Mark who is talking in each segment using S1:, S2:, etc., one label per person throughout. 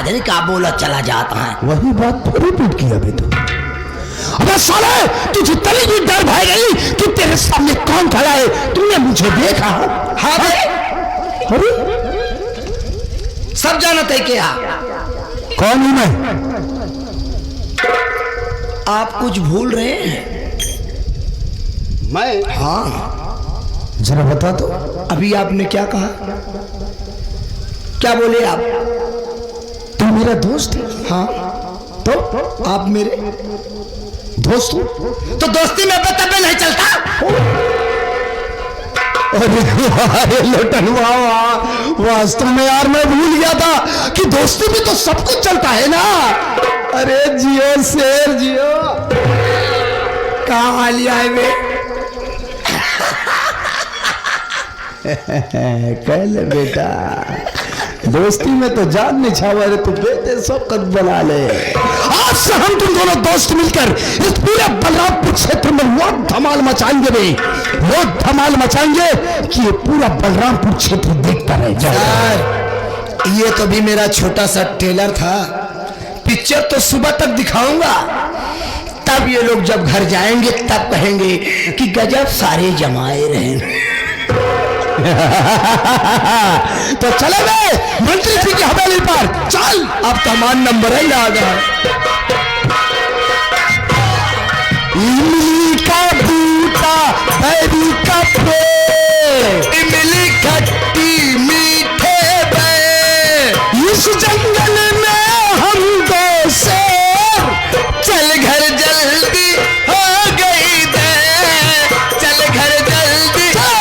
S1: नहीं क्या बोला चला जाता है।
S2: वही बात फिर रिपीट किया बे तू। अबे साले तुझे तली भी डर भाई गई कि तेरे सामने कौन खड़ा है, तूने मुझे देखा?
S1: हाँ भाई,
S2: अरे
S1: सब जानते है क्या?
S2: कौन हूं मैं?
S1: आप कुछ भूल रहे हैं।
S2: मैं?
S1: हाँ
S2: जरा बता दो।
S1: अभी आपने क्या कहा? क्या बोले आप?
S2: तू मेरा दोस्त है।
S1: हाँ
S2: तो
S1: आप मेरे
S2: दोस्त हो?
S1: तो दोस्ती में बताबे नहीं चलता।
S2: अरे लोटन वाह, वास्तव में यार मैं भूल गया था कि दोस्ती में तो सब कुछ चलता है ना। अरे जियो शेर जियो।
S1: कहाँ हालिया है वे?
S2: कह ले बेटा, दोस्ती में तो जान निछावर, तू बेटे सब कर बना ले। आज से हम तुम दोनों दोस्त मिलकर इस पूरे बलरामपुर क्षेत्र में वो धमाल मचाएंगे बे, वो धमाल मचाएंगे कि ये पूरा बलरामपुर क्षेत्र देखता रह जाए।
S1: यार ये तो भी मेरा छोटा सा ट्रेलर था। पिक्चर तो सुबह तक दिखाऊंगा, तब ये लोग जब घर जाएंगे तब कहेंगे कि गजब सारे जमाए रहे।
S2: तो चले बे मंत्री जी की हवेली पर चल।
S1: अब तो हमारा नंबर ही आ गया।
S2: इमली का बूटा, बैरी का पेड़,
S1: इमली खट्टी मीठे बे,
S2: इस जंगल में हम दो शेर,
S1: चल घर जल्दी हो गई दे, चल घर जल्दी हो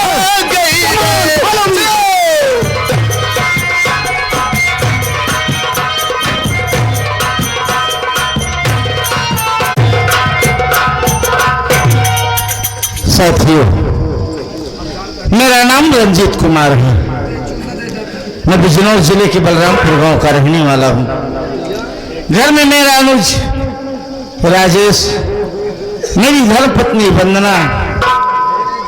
S1: गई दे।
S2: साथियों, मेरा नाम रंजीत कुमार है। मैं बिजनौर जिले के बलरामपुर गांव का रहने वाला हूं। घर में मेरा अनुज राजेश, मेरी धर्मपत्नी वंदना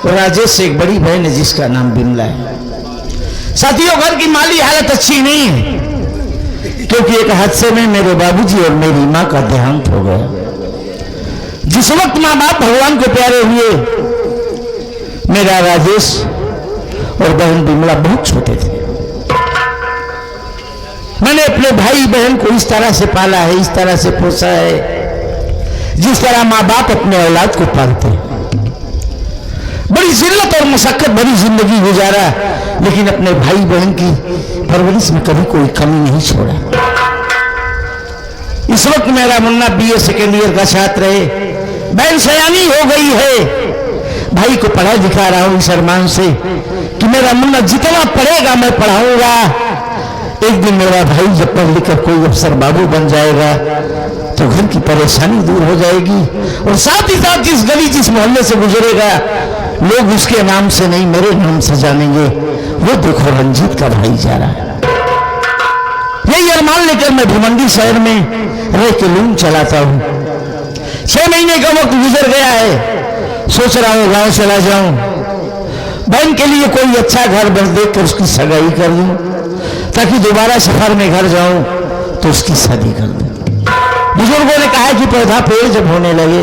S2: और राजेश से एक बड़ी बहन है जिसका नाम बिमला है। साथियों, घर की माली हालत अच्छी नहीं है क्योंकि एक हादसे में मेरे बाबूजी और मेरी मां का देहांत हो गया। जिस वक्त मां बाप भगवान को प्यारे हुए, मेरा राजेश और बहन बिमला बहुत छोटे थे। मैंने अपने भाई बहन को इस तरह से पाला है, इस तरह से पोसा है जिस तरह माँ बाप अपने औलाद को पालते हैं। बड़ी जिल्लत और मुशक्कत भरी जिंदगी गुजारा, लेकिन अपने भाई बहन की परवरिश में कभी कोई कमी नहीं छोड़ा। इस वक्त मेरा मुन्ना बीए सेकेंड ईयर का छात्र है, बहन सयानी हो गई है। भाई को पढ़ा दिखा रहा हूं इस अरमान से कि मेरा मुन्ना जितना पढ़ेगा मैं पढ़ाऊंगा। एक दिन मेरा भाई जब पढ़ लिखकर कोई अफसर बाबू बन जाएगा तो घर की परेशानी दूर हो जाएगी, और साथ ही साथ जिस गली जिस मोहल्ले से गुजरेगा लोग उसके नाम से नहीं मेरे नाम से जानेंगे। वो देखो रंजीत का भाई जा रहा है। यही अरमान लेकर मैं भिवंडी शहर में रह के लूम चलाता हूं। 6 महीने का वक्त गुजर गया है। सोच रहा हूं गांव चला जाऊं, बहन के लिए कोई अच्छा घर बन देखकर उसकी सगाई कर दूं, ताकि दोबारा सफर में घर जाऊं तो उसकी शादी कर दूं। बुजुर्गों ने कहा कि पौधा पेड़ जब होने लगे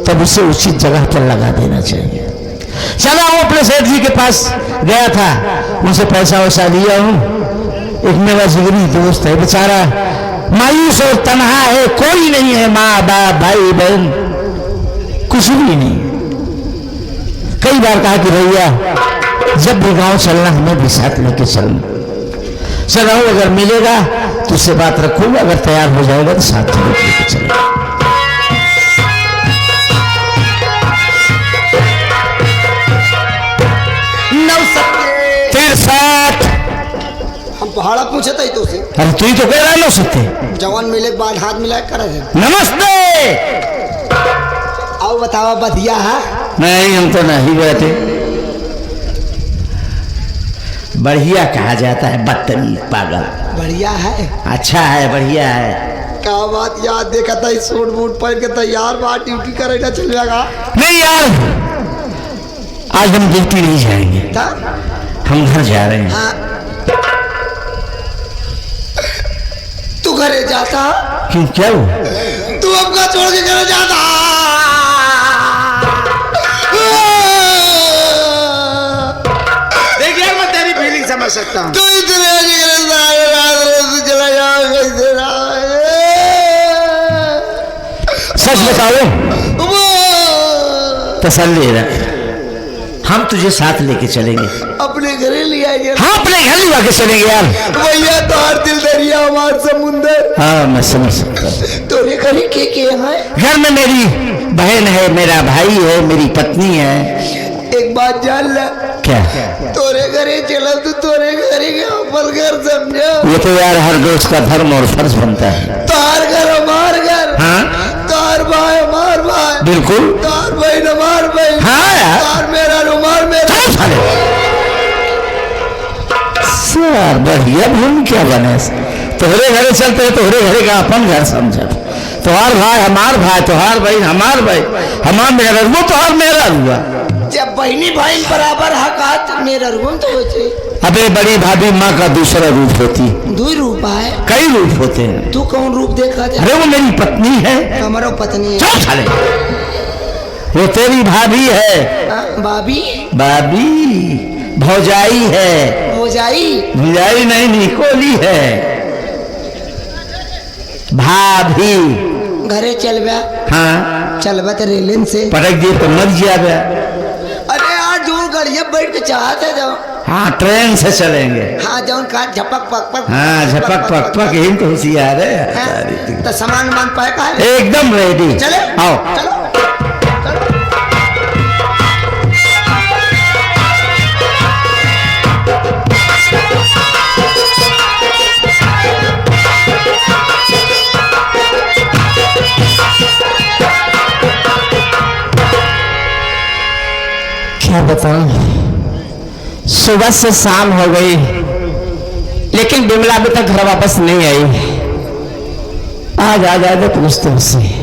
S2: तब उसे उचित जगह पर लगा देना चाहिए। चला हूं अपने सेठ जी के पास गया था, उनसे पैसा वैसा लिया हूं। एक मेरा जिगरी दोस्त है, बेचारा मायूस और तनहा है, कोई नहीं है, माँ बाप भाई बहन कुछ भी नहीं। कई बार कहा कि भैया जब भी गांव चलना हमें भी साथ लेके चलना। चल रहा हूं, अगर मिलेगा तो उससे बात रखूंगा, अगर तैयार हो जाएगा तो साथ में लेके चलेगा।
S1: हम पहाड़ा पूछे थे तो से।
S2: अरे तू ही तो कह रहा 970।
S1: जवान मिले के बाद हाथ मिला कर
S2: नमस्ते।
S1: आओ बताओ बधिया है?
S2: नहीं, हम तो नहीं बैठे। बढ़िया कहा जाता है, बदतमीज पागल।
S1: बढ़िया है,
S2: अच्छा है, बढ़िया है।
S1: क्या बात याद देखा था, सूट बूट पहन के तैयार बात ड्यूटी करेगा चल जाएगा।
S2: नहीं यार, आज हम ड्यूटी नहीं जाएंगे, हम घर जा रहे हैं।
S1: हाँ। तू चाहता?
S2: कि क्या हुआ?
S1: तू हमको छोड़ के चला जाता।
S2: देखिए मैं तेरी फीलिंग समझ सकता हूँ।
S1: तू इतने चला जाओ।
S2: सच बताओ, तसल्ली रख, हम तुझे साथ लेके चलेंगे।
S1: अपने घर ले आएंगे।
S2: हाँ अपने घर ले आके चलेंगे यार।
S1: भैया तो हर दिल दरिया हमार समुंदर।
S2: हाँ मैं समझ सकता हूँ।
S1: तोरे घर के है?
S2: घर में मेरी बहन है, मेरा भाई है, मेरी पत्नी है।
S1: एक बात जान ले।
S2: क्या?
S1: तोरे घरे चला तो तोरे घरे के ऊपर घर समझो।
S2: ये तो यार हर दोस्त का धर्म और फर्ज बनता है।
S1: तार घर हमार घर।
S2: हाँ
S1: तार भाई हमार भाई।
S2: बिल्कुल।
S1: तार बहन हमार बहन।
S2: हाँ यार।
S1: तार मेरा रुमाल मेरा।
S2: सर बढ़िया भूमि क्या बने, तोहरे घरे चलते हैं, तोहरे घरे का अपन घर समझ। तोहार भाई हमार भाई, तोहार भाई हमार भाई, हमार मेरा वो तोहार मेरा हुआ।
S1: जब बहनी भाई बराबर हक हाथ मेरा रूम तो होते।
S2: अबे बड़ी भाभी माँ का दूसरा रूप होती।
S1: दो रूप है।
S2: कई रूप होते हैं।
S1: तू कौन रूप देखा था?
S2: अरे वो मेरी पत्नी है।
S1: हमारा पत्नी है।
S2: चल साले, वो तेरी भाभी है।
S1: भाभी?
S2: भाभी भौजाई है।
S1: भौजाई?
S2: भौजाई नहीं, निकोली है। भाभी
S1: घरे चल बा।
S2: हाँ
S1: चल बा तो रेलिन से
S2: पटक दिए तो मर जा।
S1: अरे यार जोर गाड़िया बैठ के चाहते जाओ।
S2: हाँ ट्रेन से चलेंगे।
S1: हाँ जौन का झपक पक पक।
S2: हाँ झपक पक पक यही तो होशियार है।
S1: तो सामान मान पाए का?
S2: एकदम रेडी।
S1: चले
S2: आओ
S1: चलो।
S2: क्या बताऊं, सुबह से शाम हो गई लेकिन बिमला अभी तक घर वापस नहीं आई। आज आ जाए तो पूछते उससे।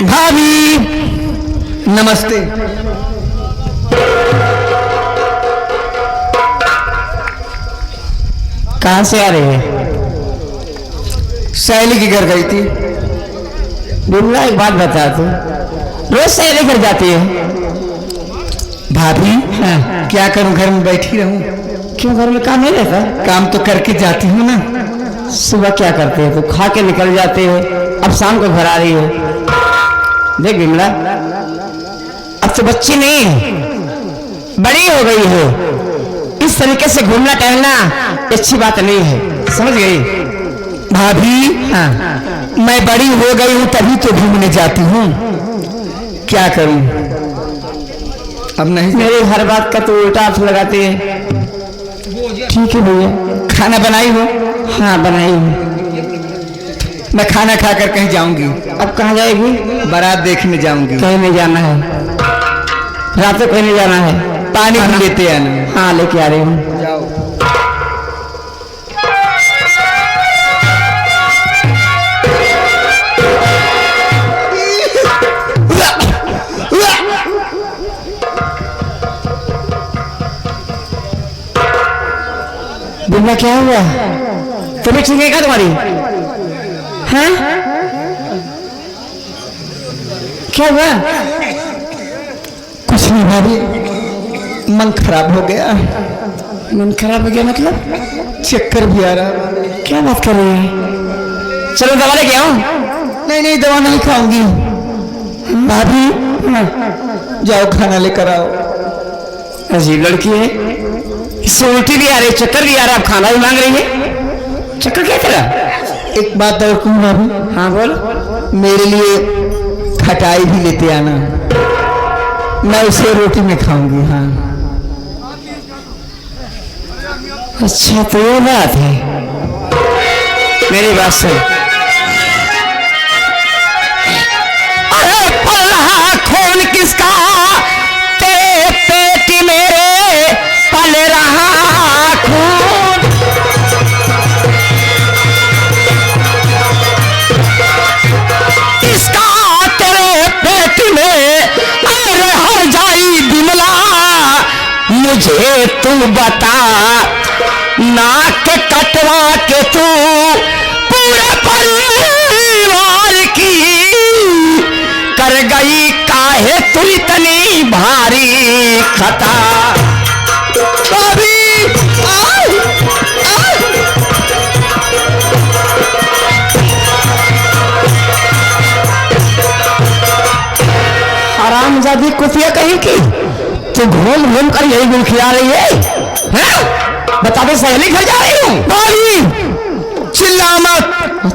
S2: भाभी
S1: नमस्ते।
S2: कहाँ से आ रही है?
S1: सहेली के घर गई थी।
S2: बिमला एक बात बता, तू रोज सहेली घर जाती है?
S1: भाभी
S2: हाँ।
S1: क्या करूं, घर में बैठी रहूं?
S2: क्यों घर में काम नहीं रहता?
S1: काम तो करके जाती हूँ ना।
S2: सुबह क्या करते है? तो खा के निकल जाते हो, अब शाम को घर आ रही है। देख बिमला, अब तो बच्ची नहीं है, बड़ी हो गई हो। इस तरीके से घूमना टहलना अच्छी बात नहीं है, समझ गई?
S1: भाभी
S2: हाँ।
S1: मैं बड़ी हो गई हूँ तभी तो घूमने जाती हूँ। क्या करूं अब नहीं।
S2: मेरी हर बात का तो उल्टा अर्थ लगाते हैं। ठीक है भैया।
S1: खाना बनाई हो?
S2: हाँ बनाई हूँ।
S1: मैं खाना खाकर कहीं जाऊंगी।
S2: अब कहाँ जाएगी?
S1: बारात देखने जाऊंगी।
S2: कहीं नहीं जाना है, रात को कहीं नहीं जाना है।
S1: पानी भी लेते आना।
S2: हाँ लेके आ रही हूँ।
S1: जाओ।
S2: बिमला क्या हुआ? तबीयत ठीक है क्या तुम्हारी? हाँ क्या हुआ?
S1: कुछ नहीं भाभी, मन खराब हो गया।
S2: मन खराब हो गया मतलब?
S1: चक्कर भी आ रहा।
S2: क्या बात कर रही है? चलो दवा लेके आओ।
S1: नहीं नहीं दवा नहीं खाऊंगी। भाभी जाओ खाना लेकर आओ।
S2: अजीब लड़की है, इससे उल्टी भी आ रही, चक्कर भी आ रहा, अब खाना भी मांग रही है। चक्कर क्या तेरा?
S1: एक बात और कहूँ भाभी?
S2: हाँ बोल।
S1: मेरे लिए खटाई भी लेते आना, मैं उसे रोटी में खाऊंगी। हाँ
S2: अच्छा तो ये बात है, मेरी बात सुन। अरे पल्ला खून किसका मुझे तू बता, नाक कटवा के तू पूरे परिवार की कर गई काहे तू इतनी भारी खता।
S1: भाभी
S2: हरामजादी कुतिया कहीं की, तू घूम घूम कर यही गुल खिला रही है, बता दे सहेली घर जा रही हूँ।
S1: भाभी चिल्ला मत,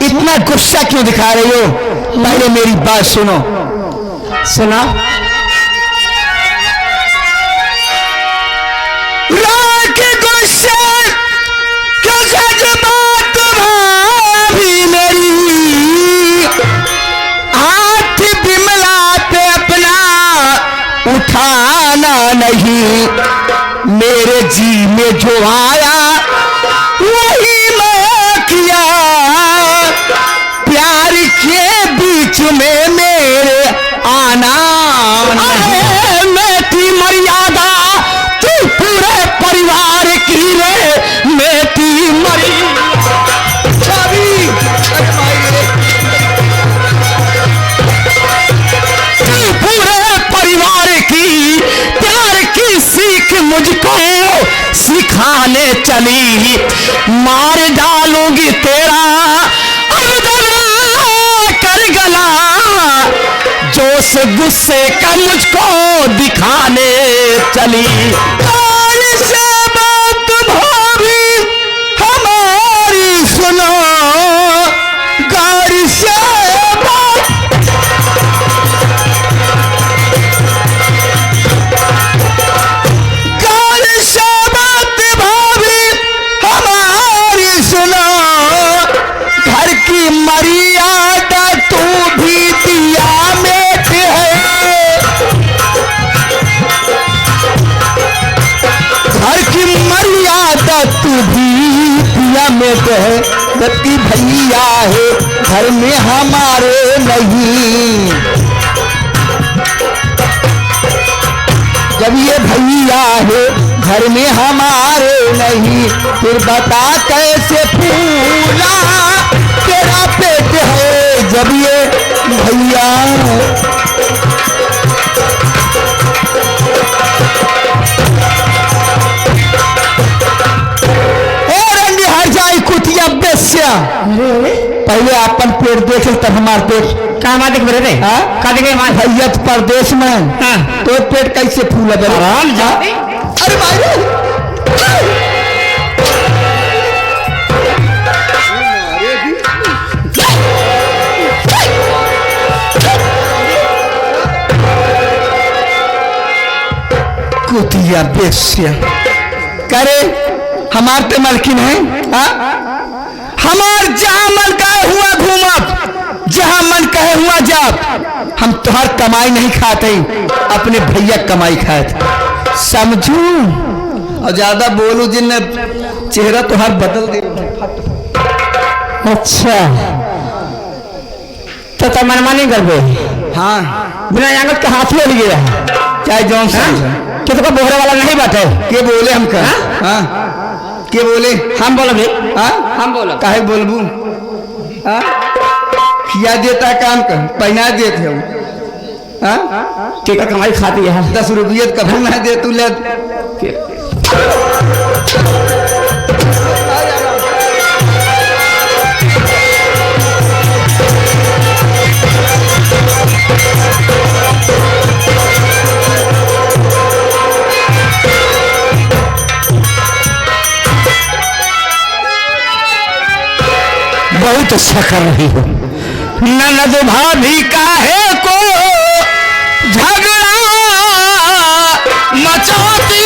S1: इतना गुस्सा क्यों दिखा रही हो? पहले मेरी बात सुनो।
S2: सुना।
S1: राग गुस्से क्यों जज्बात भाभी मेरी, हाथ बिमला पे अपना उठाना नहीं, मेरे जी में जो आया वही मैं किया, प्यार के बीच में मेरे आना
S2: अरे मैं थी मर्यादा तू पूरे परिवार की रे, मैं थी तू पूरे परिवार की प्यार की सीख मुझको सिखाने चली, मार डालूंगी तेरा अब दबा कर गला, जोश गुस्से का मुझको दिखाने चली।
S1: गौर से बात भाभी हमारी सुनो, गौर से बात, गौर से बात भाभी हमारी सुनो, घर की मर्यादा तू भी दिया में है, घर की मर्यादा तू भी दिया में है, जबकि भैया है घर में हमारे नहीं, जब ये भैया है घर में हमारे नहीं, फिर बता कैसे फूला तेरा पेट है जब ये भैया। कुतिया बेस्या, पहले अपन पेट देख तब हमार पेट
S2: कहाँ बात देख रहे थे? कहाँ देखे
S1: भैया परदेश में तो पेट कैसे फूला?
S2: आराम जा।
S1: अरे भाई कुतिया बेस्या करे हमार पे मलकिन है, हमार जहां मन कहे हुआ घूमब, जहां मन कहे हुआ जाब, हम तुहार कमाई नहीं खाते, अपने भैया कमाई खाते, समझू? और ज्यादा बोलू जिन चेहरा तुहार बदल दे।
S2: अच्छा तो मनमानी कर दे।
S1: हाँ
S2: बिना आंगत के हाथ में गया
S1: चाहे जौन समझ
S2: कि तो बोहरे वाला नहीं बात है।
S1: के बोले हम कर? हाँ के बोले?
S2: हम बोलोगे?
S1: हाँ
S2: हम बोलो
S1: काहे बोलबू? हाँ किया देता काम कर पहना देते हो। हाँ
S2: ठीक है कमाई खाती है
S1: 10 रुपये कभी ना दे तू ले।
S2: बहुत अच्छा कर रही हो। ननद भाभी काहे को झगड़ा मचाती,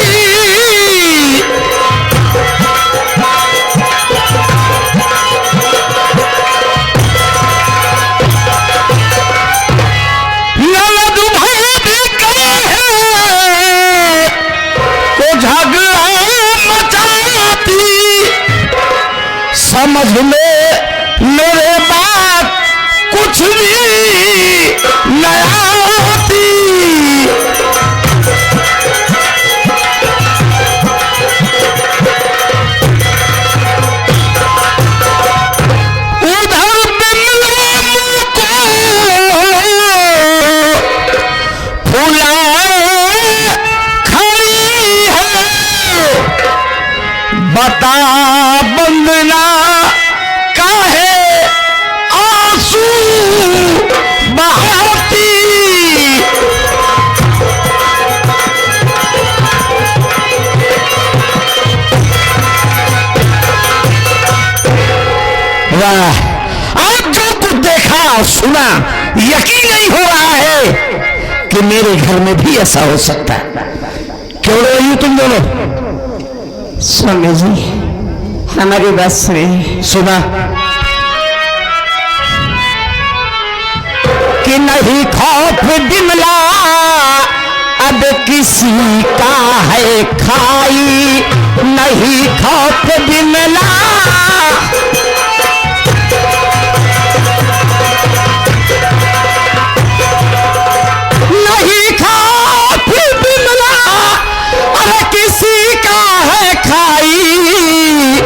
S2: ननद भाभी काहे को झगड़ा मचाती, समझ में मेरे बात कुछ भी नया होती। हो रहा है, आज जो कुछ देखा और सुना यकीन नहीं हो रहा है कि मेरे घर में भी ऐसा हो सकता है। क्यों रही हो तुम दोनों?
S3: स्वामी जी हमारी बात सुने।
S2: सुना कि नहीं खौफ बिमला अब किसी का है खाई, नहीं खौफ बिमला नहीं खौफ बिमला अब किसी का है खाई,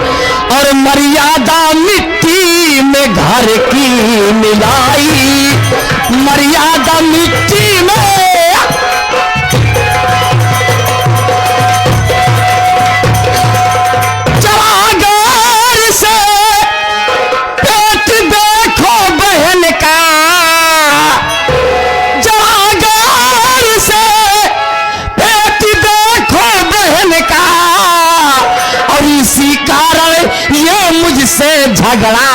S2: और मर्यादा मिट्टी में घर की मिलाई, मर्यादा मिट्टी में चरागार से पेट देखो बहन का, चरागार से पेट देखो बहन का, और इसी कारण ये मुझसे झगड़ा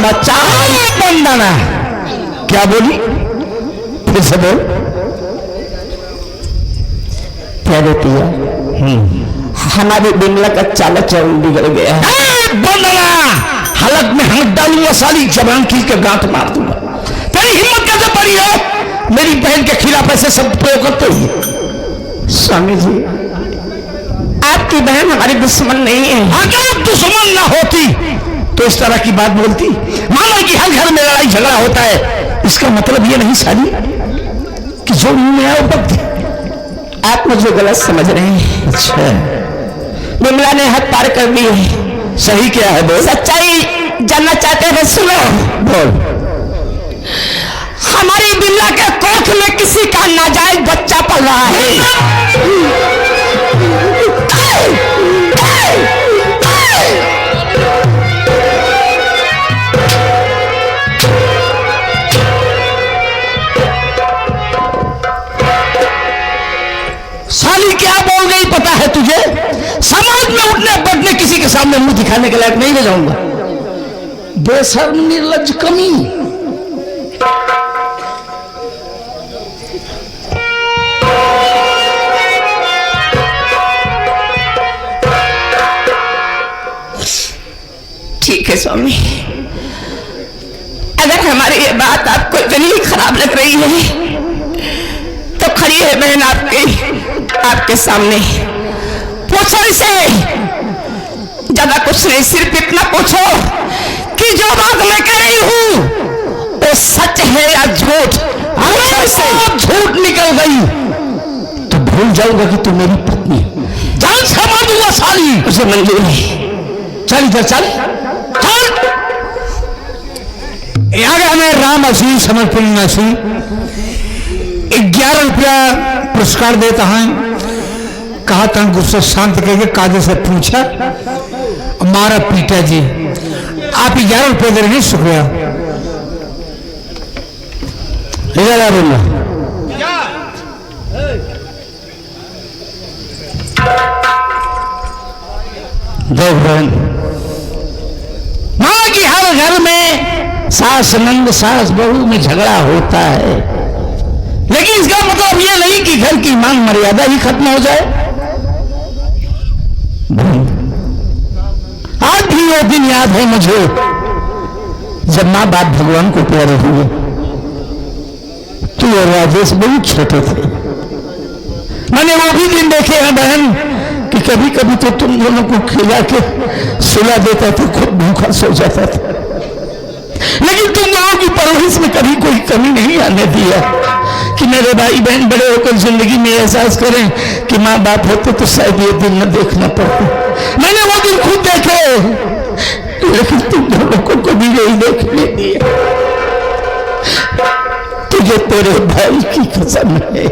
S2: मचाई। बंदना क्या बोली? फिर से बोल।
S3: प्यारे पिया हमारी बिमला का चाल चलन बिगड़ गया है।
S2: बंदना हालत में हाथ डालूंगा, साली जबान खींच के गांठ मार दूंगा। तेरी हिम्मत कैसे पड़ी है मेरी बहन के खिलाफ ऐसे शब्द प्रयोग करते हुए?
S3: स्वामी जी आपकी बहन हमारी दुश्मन नहीं है।
S2: अगर दुश्मन ना होती तो इस तरह की बात बोलती? मानो कि हर घर में लड़ाई झगड़ा होता है, इसका मतलब ये नहीं साली कि जो मुंह में आए वो बक दे।
S3: आप मुझे गलत समझ रहे हैं।
S2: अच्छा
S3: बिमला ने हद पार कर दी है।
S2: सही क्या है बोल?
S3: सच्चाई जानना चाहते हैं? सुनो।
S2: बोल।
S3: हमारी बिमला के कोख में किसी का नाजायज बच्चा पल रहा है।
S2: साली क्या बोल गई पता है तुझे? समाज में उठने बैठने किसी के सामने मुंह दिखाने के लायक नहीं रह जाऊंगा। बेशर्म निर्लज्ज कमी।
S3: ठीक है स्वामी, अगर हमारी ये बात आपको इतनी खराब लग रही है तो खड़ी है बहन आपके सामने। पूछो इसे, ज्यादा कुछ नहीं, सिर्फ इतना पूछो कि जो बात मैं कह रही हूं वो सच है या झूठ।
S2: अगर झूठ निकल गई तो भूल जाऊंगा कि तू मेरी पत्नी है। जान से मार दूंगा साली।
S3: उसे मंजूर है।
S2: चल इधर चल चल। यहाँ मैं राम असी समर्पण असी 11 रुपया पुरस्कार देता हूं। कहा था गुस्सा शांत करके काजे से पूछा, मारा पीटा जी। आप 11 रुपये दे रहे, शुक्रिया। इधर आ बोलना। देख बहन, मां की हर घर में सास नंद सास बहू में झगड़ा होता है, लेकिन इसका मतलब यह नहीं कि घर की मान मर्यादा ही खत्म हो जाए। आज भी वो दिन याद है मुझे जब मां बाप भगवान को प्यारे हुए। तू और राजेश बहुत छोटे थे। मैंने वो भी दिन देखे हैं बहन कि कभी कभी तो तुम दोनों को खिला के सुला देता था, खुद भूखा सो जाता था, लेकिन तुम लोगों की परवरिश में कभी कोई कमी नहीं आने दिया कि मेरे भाई बहन बड़े होकर जिंदगी में एहसास करें कि माँ बाप होते तो शायद ये दिन न देखना पड़ता। मैंने वो दिन खुद देखे, लेकिन तुम दोनों को कभी नहीं देखने दिया। तुझे तेरे भाई की कसम है,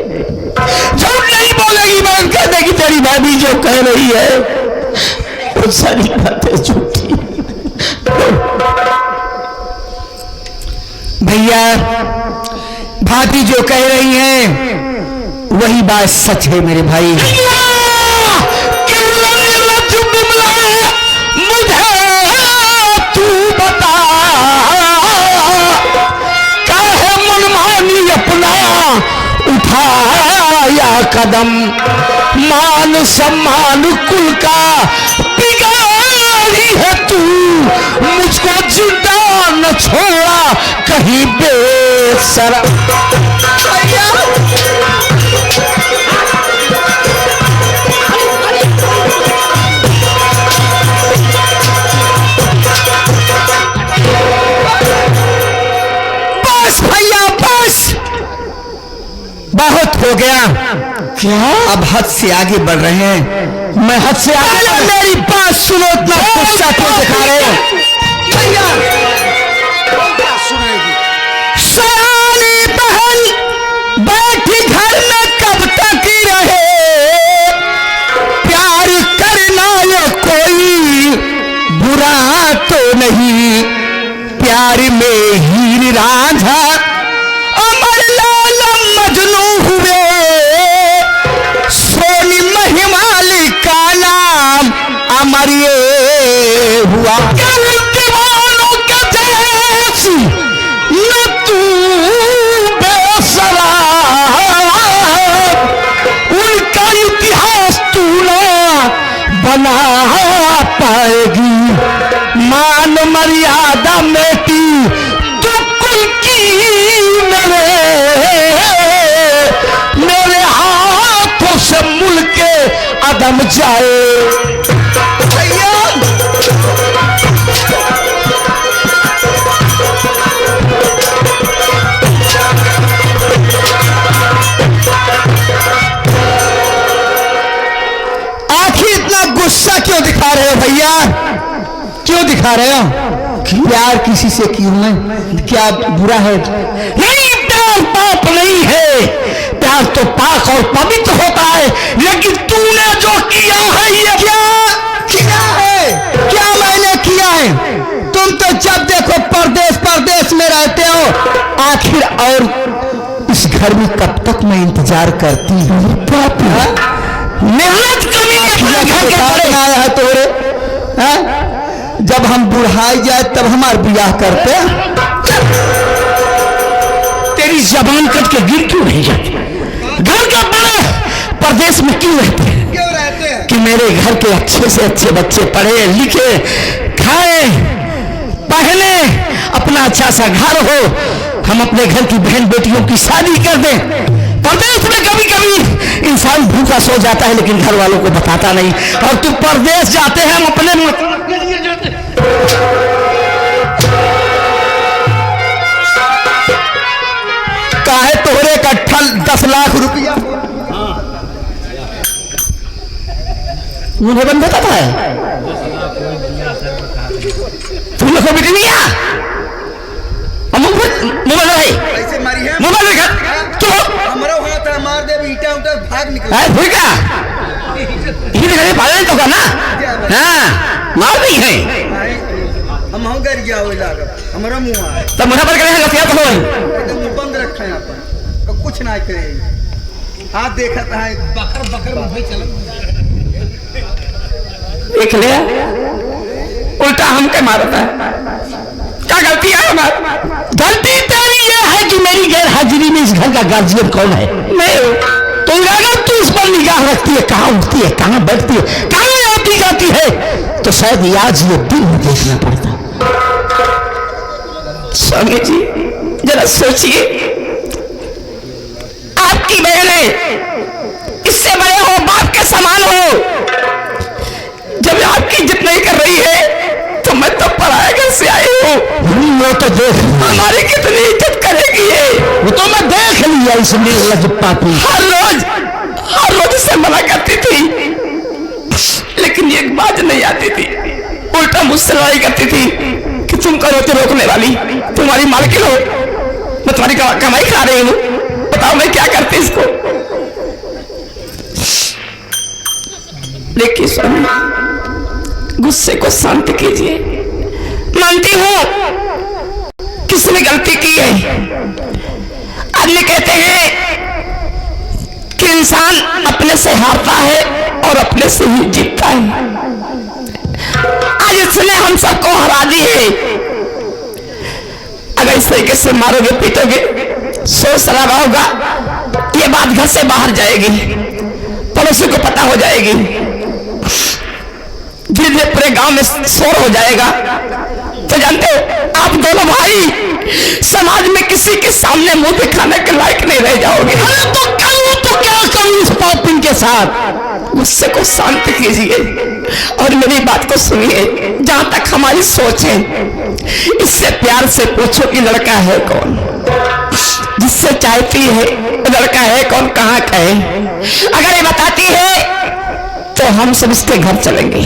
S2: झूठ नहीं बोलेगी बहन। कह देगी तेरी भाभी जो कह रही है वो सारी बातें झूठी। भैया भाभी जो कह रही हैं वही बात सच है मेरे भाई। मुझे तू बता बढ़ाया कदम, मान सम्मान कुल का बिगाड़ी है तू, मुझको जिंदा न छोड़ा कहीं बेशरम।
S1: बस भैया बस,
S2: बहुत हो गया।
S1: क्या अब हद से आगे बढ़ रहे हैं?
S2: मैं हद से आगे,
S1: मेरी बात सुनो, इतना गुस्सा क्यों दिखा रहे हो भैया? सयानी बहन बैठी घर में कब तक रहे, प्यार करना ये कोई बुरा तो नहीं, प्यार में हीर रांझा अमर लाल मजनू हुए, सोनी महिमाली का नाम अमर ये हुआ। दीवानों के जैसी न तू बेसरा, उनका इतिहास तू ना बना पाएगी, मान मर्यादा मेटी तू कुल की, मेरे हाथों से मुल्क के अदम जाए। आखिर इतना गुस्सा क्यों दिखा रहे हो भैया? क्यों दिखा रहे हो? प्यार किसी से क्यों है? क्या बुरा है? नहीं, प्यार पाप नहीं है, प्यार तो पाक और पवित्र होता है, लेकिन तूने जो किया है ये क्या किया है? क्या मैंने किया है? तुम तो जब देखो परदेश परदेश में रहते हो, आखिर और इस घर में कब तक मैं इंतजार करती हूँ? मेहनत कमी आया है तोरे, जब हम बुढ़ाई जाए तब हमार ब्याह करते।
S2: तेरी जबान कट के गिर क्यों नहीं जाती? घर का बड़ा परदेश में क्यों रहते हैं? कि मेरे घर के अच्छे से अच्छे बच्चे पढ़े लिखे खाए पहने, अपना अच्छा सा घर हो, हम अपने घर की बहन बेटियों की शादी कर दें। परदेश में कभी कभी इंसान भूखा सो जाता है लेकिन घर वालों को बताता नहीं, और तुम परदेश जाते हैं, हम अपने मतलब के लिए जाते हैं।
S1: काहे तोहरे कट्ठा 10 लाख रुपया
S2: मुझे बंद होता है, तुम लोग को भी नहीं आ मोबाइल है,
S1: ऐसे मारी है
S2: मोबाइल देखा तो
S1: हमारा हाथ मार दे, ईटा उटा भाग निकल
S2: है भूखा ये दिखाने पाले तो करना, हाँ मार नहीं है,
S1: हम हो कर गया वो लागा हमारा मुंह है
S2: तब मुझे पर करें लतिया तो
S1: एकदम मुंह बंद रखा है यहाँ पर, तो कुछ ना करे, हाथ देखा था बकर बकर मुंह चल
S2: देख लिया, उल्टा हमके मारता है। क्या गलती है हमारी? गलती तेरी ये है कि मेरी गैर हाजिरी में इस घर का गार्जियन कौन है? मैं हूं। तो अगर तू इस पर निगाह रखती है, कहाँ उठती है, कहाँ बैठती है, कहाँ आती जाती है, तो शायद आज ये दिन में देखना पड़ता। स्वामी जी जरा सोचिए, आपकी बहनें इससे बड़े हो, बाप के समान हो, जब आपकी इज्जत नहीं कर रही है तो मैं तो पराया घर से आई हूँ। वो तो देख हमारी कितनी इज्जत करेगी ये, वो तो मैं देख लिया इसलिए लज पापी। हर रोज से मना करती थी, लेकिन एक बात नहीं आती थी, उल्टा मुझसे लड़ाई करती थी कि तुम करो तो रोकने वाली, तुम्हारी मालकिन हो, मैं तुम्हारी कमाई खा रही हूँ, बताओ मैं क्या करती इसको। देखिए स्वामी, गुस्से को शांत कीजिए। मानती हूं किसने गलती की है। आदमी कहते हैं कि इंसान अपने से हारता है और अपने से ही जीतता है। आज इसने हम सबको हरा दी है। अगर इस तरीके से मारोगे पीटोगे, सोच सलाह होगा, ये
S3: बात घर से बाहर जाएगी, पड़ोसी को पता हो जाएगी, धीरे धीरे पूरे गांव में शोर हो जाएगा। तो जानते हो आप दोनों भाई समाज में किसी के सामने मुंह दिखाने के लायक नहीं रह जाओगे।
S2: अरे तो करूं तो क्या करूं इस पापिन के साथ?
S3: गुस्से को शांत कीजिए और मेरी बात को सुनिए। जहां तक हमारी सोच है, इससे प्यार से पूछो कि लड़का है कौन, जिससे चाहती है लड़का है कौन, कहाँ का है। अगर ये बताती है तो हम सब इसके घर चलेंगे,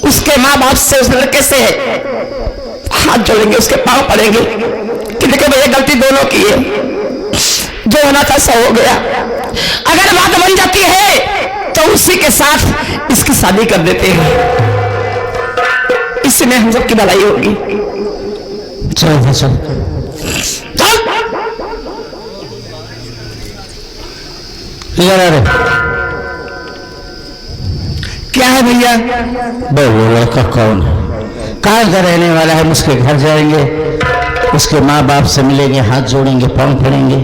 S3: उसके माँ बाप से उस लड़के से हाथ जोड़ेंगे, उसके पांव पड़ेंगे कि देखो भैया गलती दोनों की है, जो होना था सो हो गया। अगर बात बन जाती है तो उसी के साथ इसकी शादी कर देते हैं, इसमें हम सबकी भलाई होगी।
S2: चल चल चल इधर आ रे।
S1: क्या है भैया?
S2: वो लड़का कौन है, कहाँ का रहने वाला है? उसके घर जाएंगे, उसके माँ बाप से मिलेंगे, हाथ जोड़ेंगे, पाँव पड़ेंगे।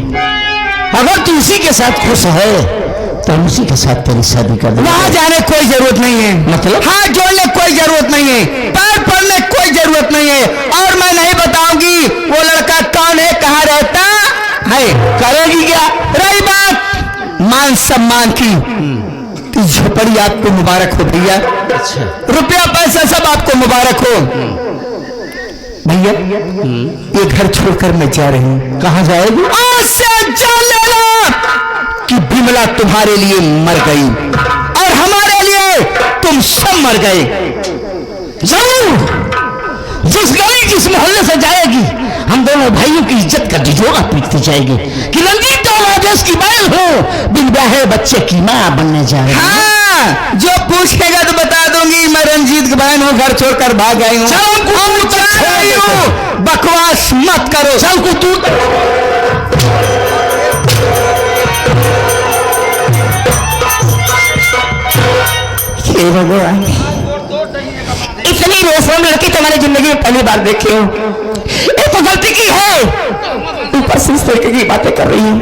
S2: अगर तू उसी के साथ खुश है तो हम उसी के साथ तेरी शादी कर देंगे।
S1: वहां जाने कोई जरूरत नहीं है,
S2: मतलब
S1: हाथ जोड़ने कोई जरूरत नहीं है, पैर पड़ने कोई जरूरत नहीं है, और मैं नहीं बताऊंगी वो लड़का कौन है, कहाँ रहता है। करेगी क्या? रही बात मान सम्मान की, तो झोपड़ी आपको मुबारक हो भैया,
S2: अच्छा
S1: रुपया पैसा सब आपको मुबारक हो। भैया ये घर छोड़कर मैं जा रही हूँ।
S2: कहाँ जाएगी?
S1: आज से जान लेना कि बिमला तुम्हारे लिए मर गई और हमारे लिए तुम सब मर गए।
S2: जरूर जिस गली जिस मोहल्ले से जाएगी हम दोनों भाइयों की इज्जत का ढिढोरा पीटती जाएगी कि रंजीत तो राजेश की बहन हो, बिन ब्याहे बच्चे की मां बनने जा रही है।
S1: हाँ, जो पूछेगा तो बता दूंगी मैं रंजीत की बहन हूँ, घर छोड़कर भाग आई हूँ। बकवास मत करो।
S2: चल को तू
S3: भगवान, इतनी रोशम लड़की तुम्हारी जिंदगी में पहली बार देखी हूँ। ये तो गलती की है, ऊपर से इस तरीके की बातें कर रही है,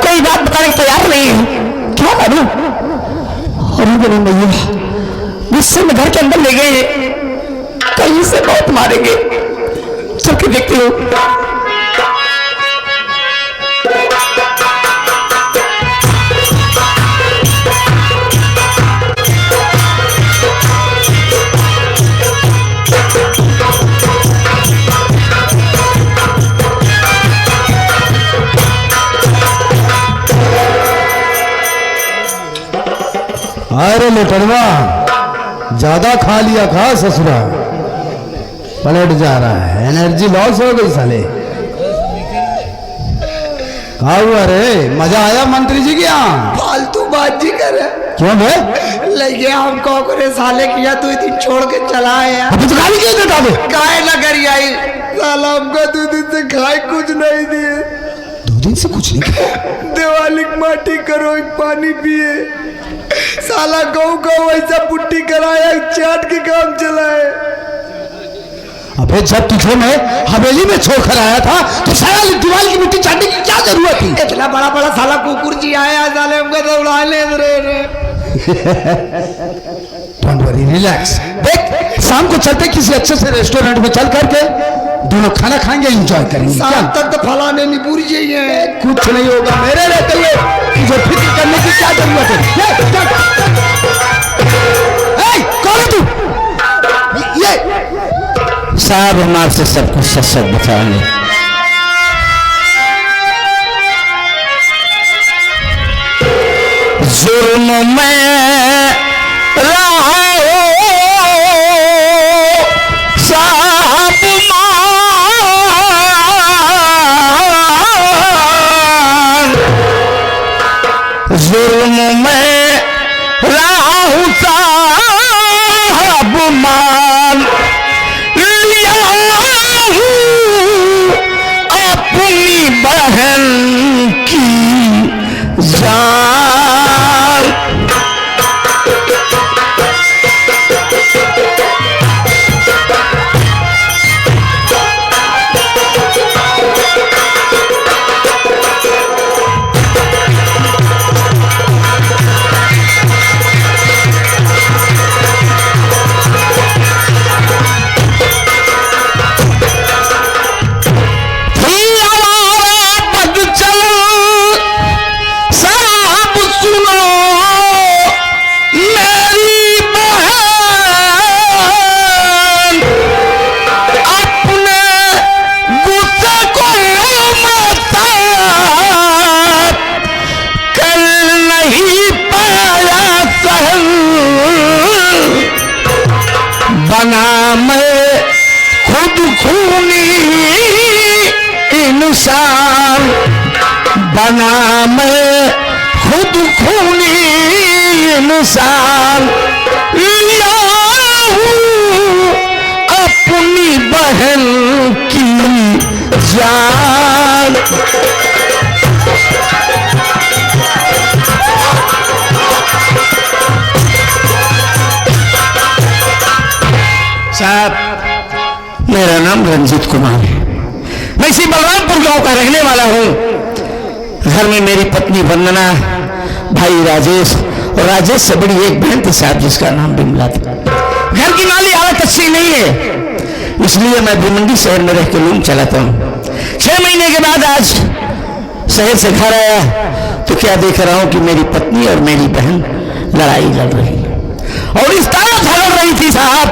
S3: कोई बात बताने को तैयार नहीं है। क्या करूं? अरे मेरी मैया, गुस्से में घर के अंदर ले गए, कहीं से बहुत मारेंगे। चल के देखती हूँ।
S2: अरे लुटनवा ज्यादा खा लिया, खा ससुरा पलट जा रहा है, एनर्जी लॉस हो गई साले। कहा हुआ रे? मजा आया मंत्री जी के यहाँ?
S1: फालतू बात जी करे,
S2: क्यों बे?
S1: लगे हमको करे साले किया, तू दिन छोड़ के चला है यार।
S2: अभी तो गाली क्यों देता बे?
S1: काहे ना करी आई साला, हमको 2 दिन से खाए कुछ नहीं दिए।
S2: 2 दिन से कुछ नहीं?
S1: दिवाली माटी करो, एक पानी पिए, साला गौ ऐसा पुट्टी कराया, चाट के काम चलाए।
S2: अबे जब तुझे मैं हवेली में छोड़कर आया था तो साला दीवार की मिट्टी चाटने की क्या जरूरत थी?
S1: इतना बड़ा बड़ा साला कुकुर जी आया साले, हमको तो उड़ा ले रहे।
S2: Don't worry, relax. देख शाम को चलते किसी अच्छे से रेस्टोरेंट में चल करके दोनों खाना खाएंगे, एंजॉय करेंगे।
S1: शाम तक तो फलाने नहीं पूरी चाहिए।
S2: कुछ नहीं होगा, मेरे रहते हुए तुझे फिक्र करने की क्या जरूरत है? कौन है तू? ये साहब हम आपसे सब कुछ सच सच बताएंगे। जुर्म में रहा साहब मान, जुर्म में राहु साहब मान, लिया हूँ अपनी बहन की जान। बना मैं खुद खूनी इंसान, लाऊं अपनी बहन की जान। साहब, मेरा नाम रंजीत कुमार है। मैं इसी बलरामपुर गांव का रहने वाला हूं। घर में मेरी पत्नी वंदना, भाई राजेश और राजेश से बड़ी एक बहन थी साहब, जिसका नाम बिमला था। घर की माली हालत अच्छी नहीं है, इसलिए मैं भिवंडी शहर में रह के लूम चलाता हूँ। 6 महीने के बाद आज शहर से घर आया तो क्या देख रहा हूँ कि मेरी पत्नी और मेरी बहन लड़ाई लड़ रही है, और इस तरह झगड़ रही थी साहब।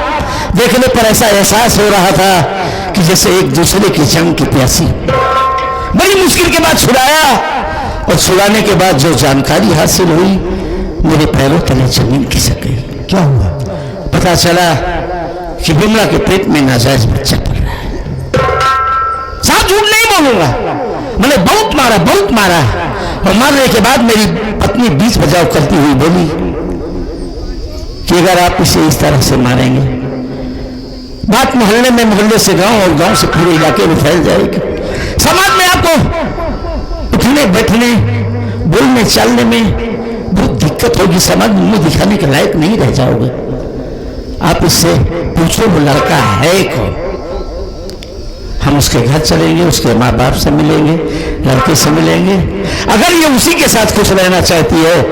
S2: देखने पर ऐसा एहसास हो रहा था कि जैसे एक दूसरे की जंग की प्यासी। बड़ी मुश्किल के बाद छुड़ाया, और छुड़ाने के बाद जो जानकारी हासिल हुई, मेरे पैरों तले जमीन खिसक गई। क्या हुआ? पता चला कि बिमला के पेट में नाजायज बच्चा पड़ रहा है। साहब झूठ नहीं बोलूंगा, मैंने बहुत मारा, बहुत मारा, और मारने के बाद मेरी पत्नी बीच बचाव करती हुई बोली कि अगर आप इसे इस तरह से मारेंगे, बात मोहल्ले में, मोहल्ले से गांव और गांव से पूरे इलाके में फैल जाएगी। समाज में आपको उठने बैठने, बोलने चालने में बहुत दिक्कत होगी। समाज में मुंह दिखाने के लायक नहीं रह जाओगे। आप इससे पूछो वो लड़का है कौन। हम उसके घर चलेंगे, उसके माँ बाप से मिलेंगे, लड़के से मिलेंगे। अगर ये उसी के साथ खुश रहना चाहती है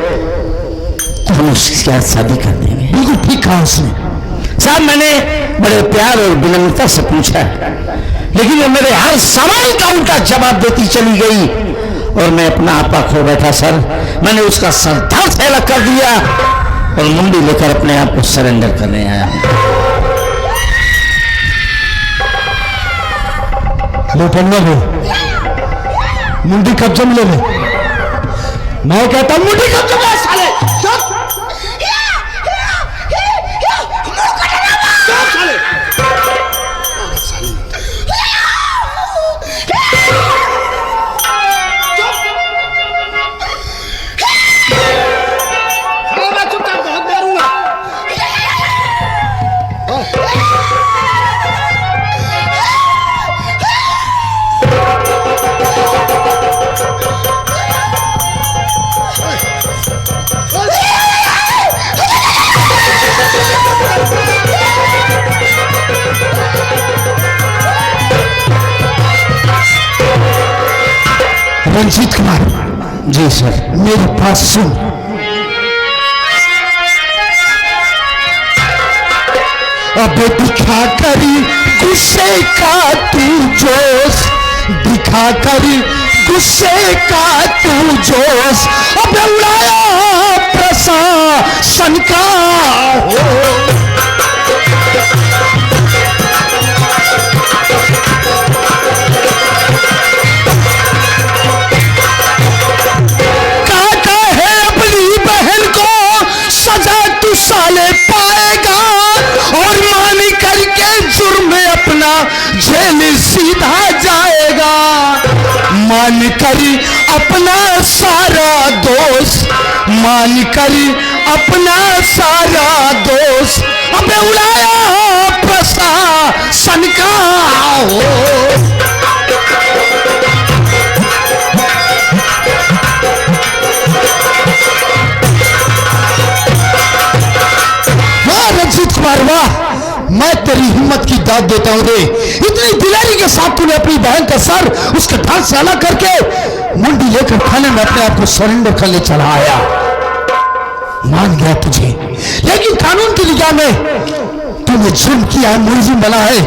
S2: तो हम उसके साथ शादी कर देंगे। बिल्कुल ठीक कहा उसने। साहब, मैंने बड़े प्यार और विनम्रता से पूछा, लेकिन वो मेरे हर सवाल का उल्टा जवाब देती चली गई, और मैं अपना आपा खो बैठा। सर, मैंने उसका सर धड़ से अलग कर दिया और मुंडी लेकर अपने आप को सरेंडर करने आया। लो पन्ना लो, मुंडी कब्जे में ले ले। मैं कहता हूं मुंडी कब्जे में साले। रंजीत कुमार जी सर, मेरी बात सुन। अब दिखा करी गुस्से का तू जोश, दिखा करी गुस्से का तू जोश, अब उड़ाया प्रशासन का हो। साले पाएगा और मान करके जुर्म अपना जेल सीधा जाएगा। मान कर अपना सारा दोष, मान कर अपना सारा दोष, अबे उड़ाया प्रशासन का हो। रंजीत कुमार, वाह, मैं तेरी हिम्मत की दाद देता हूं रे। इतनी दिलेरी के साथ तूने अपनी बहन का सर उसके ढाल से अलग करके मुंडी लेकर थाने में अपने आप को सरेंडर करने चला आया। मान गया तुझे, लेकिन कानून की निगाह में तूने जुर्म किया है, मुलजिम बना है,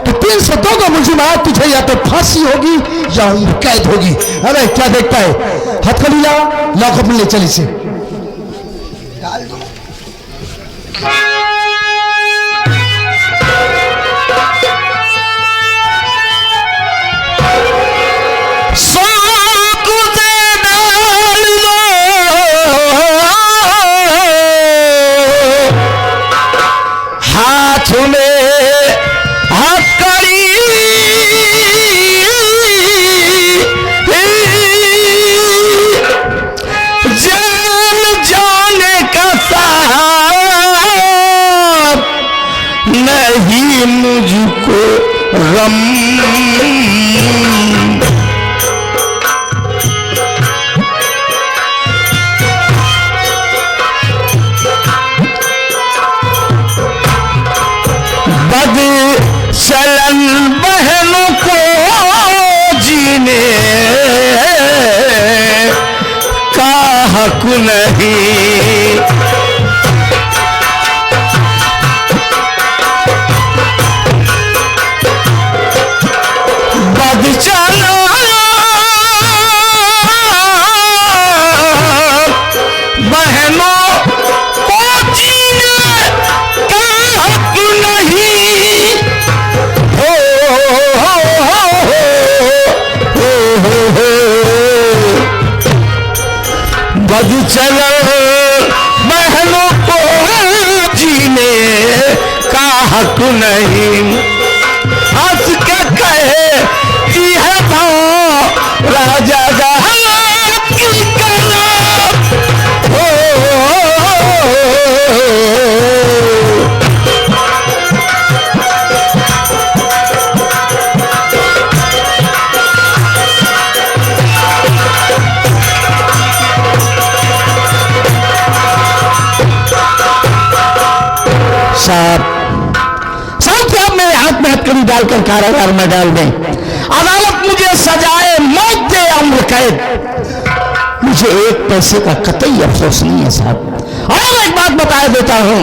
S2: तो 302 का मुलजिम आया, तुझे या तो फांसी होगी या उम्र कैद होगी। अरे क्या देखता है, हथकड़ी ला, लॉकअप में ले चल इसे। डाल दो। गम। बद चलन बहनों को जीने का हक नहीं। बद चलन बहनों को जीने का हक नहीं। बद चलन बहनों को जीने का हक नहीं। हंस के कहे कि है भाव राजा की कलम। साहब आप मेरे हाथ में हथकड़ी डालकर कारागार में डाल दें, अदालत मुझे सजाए मौत दे उम्र कैद, मुझे एक पैसे का कतई अफसोस नहीं है साहब। और एक बात बता देता हूं,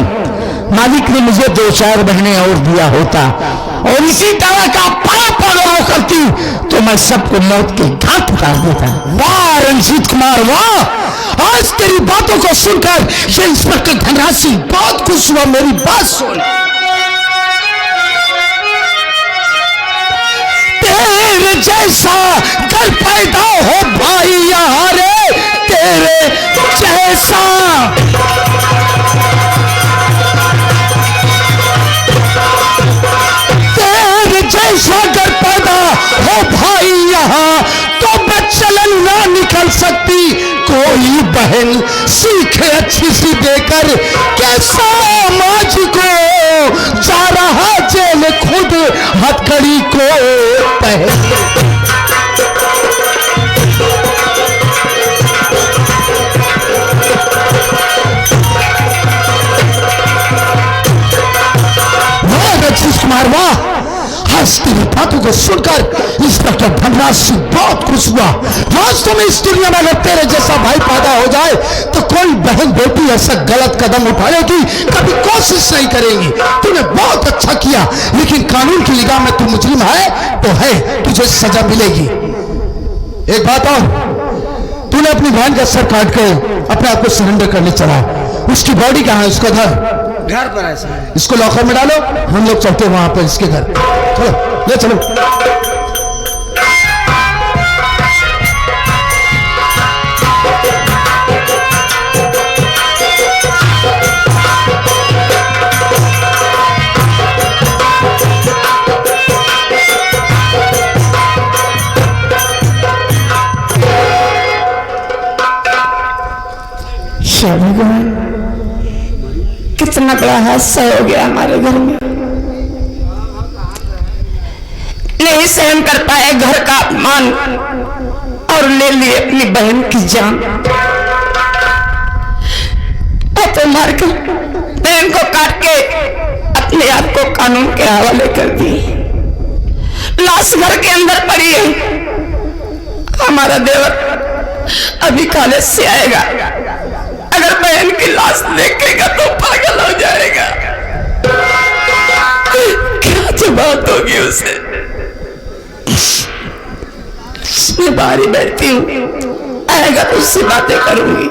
S2: मालिक ने मुझे 2-4 महीने और दिया होता और इसी तरह का पाप अगर वो करती तो मैं सबको मौत के घाट उतार देता। वाह रंजीत कुमार वाह, आज तेरी बातों को सुनकर ये इंस्पेक्टर धनराज सिंह बहुत खुश हुआ। मेरी बात सुन, तेरे जैसा कल पैदा हो भाई यहाँ रे, तेरे जैसा तेरे जैसा अगर पैदा हो भाई यहाँ तो बच्चलन ना निकल सकती। कोई बहन सीखे अच्छी सी देकर कैसा समाज को जा रहा जेल खुद हथकड़ी को पहन। कुमार वाह, आज तेरी बातों को सुनकर इंस्पेक्टर धनराज सिंह बहुत खुश हुआ। वास्तव में इस दुनिया में अगर तेरे जैसा भाई पैदा हो जाए तो कोई बहन बेटी ऐसा गलत कदम उठाने की कभी कोशिश नहीं करेंगी। तूने बहुत अच्छा किया, लेकिन कानून की निगाह में तू मुजरिम है तो है, तुझे सजा मिलेगी। एक बात और, तूने अपनी बहन का सर काट के अपने आप को सरेंडर करने चला, उसकी बॉडी कहाँ है? उसका घर
S1: पर है सर।
S2: इसको लॉकर में डालो, हम लोग चलते हैं वहां पर इसके घर। चलो ले चलो।
S3: कितना बड़ा हादसा हो गया हमारे घर में। नहीं सहन कर पाए घर का अपमान और ले लिए अपनी बहन की जान। तो मारकर बहन को काट के अपने आप को कानून के हवाले कर दी। लाश घर के अंदर पड़ी है। हमारा देवर अभी कॉलेज से आएगा, अगर बहन की लाश देखेगा तो पागल हो जाएगा। क्या जवाब दोगी उसे? मैं बाहर ही बैठती हूँ, आएगा तो उससे बातें करूंगी।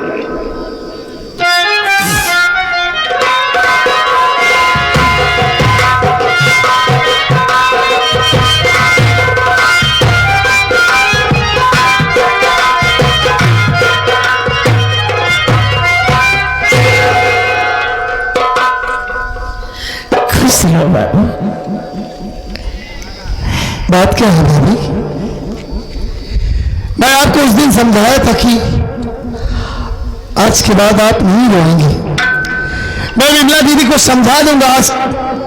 S2: बात क्या है भाभी? मैं आपको उस दिन समझाया था कि आज के बाद आप नहीं रोएंगे। मैं विमला दीदी को समझा दूंगा, आज